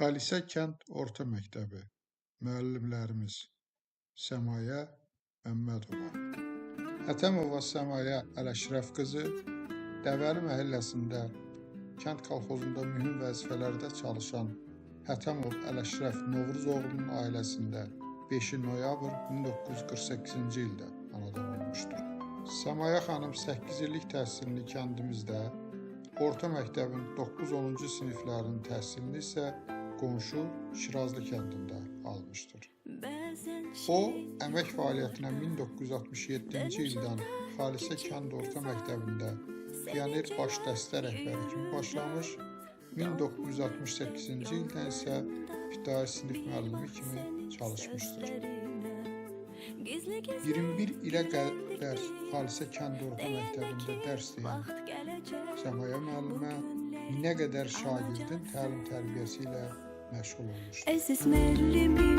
Xalisə kənd orta məktəbi müəllimlərimiz Səmayə Məmmədova, Hətəmova Səmayə Ələşrəf qızı Dəvəli məhəlləsində kənd kolxozunda mühüm vəzifələrdə çalışan Hətəmov Ələşrəf Novruzoğlunun ailəsində 5 noyabr 1948-ci ildə anadan olmuşdur. Səmayə xanım 8 illik təhsilini kəndimizdə, orta məktəbin 9-10-cu siniflərinin təhsilini isə qonşu Şirazlı kəndində almışdır. O, əmək fəaliyyətinə 1967-ci ildən Xalisə kənd orta məktəbində pioner baş dəstə rəhbəri kimi başlamış, 1968-ci ildən isə ibtidai sinif müəllimi kimi çalışmışdır. 21 ilə qədər Xalisə kənd orta məktəbində dərs deyən Səmayə müəllimə minə qədər şagirdin təlim-tərbiyəsi ilə məşğul olmuşdur. Əziz müəllimim,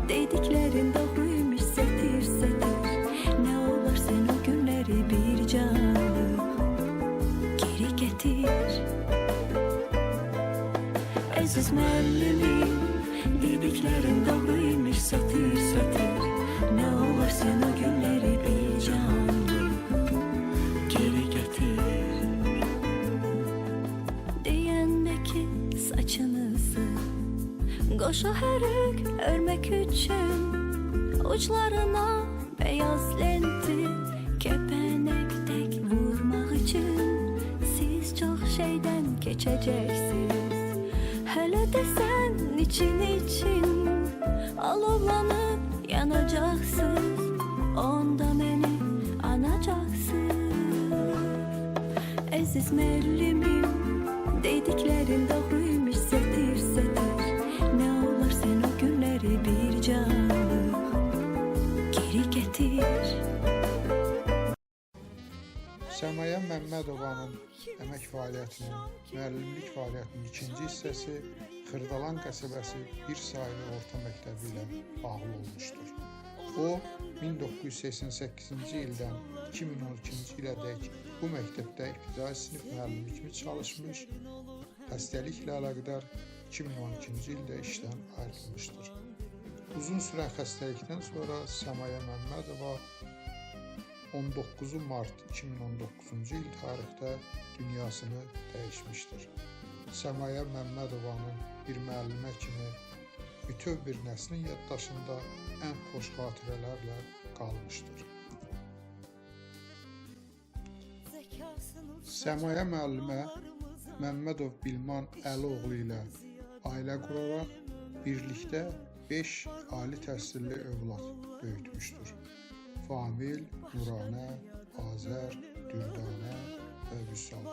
dediklərin doğruymuş sətir-sətir. Nə olar sən o günləri bir canım geri gətir. Əziz müəllimim, dediklərin doğruymuş sətir-sətir. Nə olar sən o günləri bir canım geri gətir. Deyəndəki saçınızı qoşa hörük örmək üçün, uçlarına beyaz lenti kəpənək tək vurmaq üçün. Siz çox şeydən keçəcəksiniz, hələ də sən için alovlanıb yanacaqsınız, onda məni anacaqsınız. Əziz müəllimim, dediklərin doğruymuş sətir-sətir. Nə olar sən o günləri bir canım geri gətir. Səmayə Məmmədovanın əmək fəaliyyətinin, müəllimlik fəaliyyətinin ikinci hissəsi Xırdalan qəsəbəsi bir saylı orta məktəbi ilə bağlı olmuşdur. O, 1988-ci ildən 2012-ci ilədək bu məktəbdə ibtidai sinif müəllimi kimi çalışmış, xəstəliklə əlaqədar 2012-ci ildə işdən ayrılmışdır. Uzun sürən xəstəlikdən sonra Səmayə Məmmədova 19 mart 2019-cu il tarixdə dünyasını dəyişmişdir. Səmayə Məmmədovanın bir müəllimə kimi bütöv bir nəslin yaddaşında ən xoş xatirələrlə qalmışdır. Səmayə müəllimə Məmmədov Bilman Əlioğlu ilə ailə quraraq birlikdə 5 ali təhsilli övlad böyütmüşdür. Famil, Nuranə, Azər, Dürdanə və Vüsal.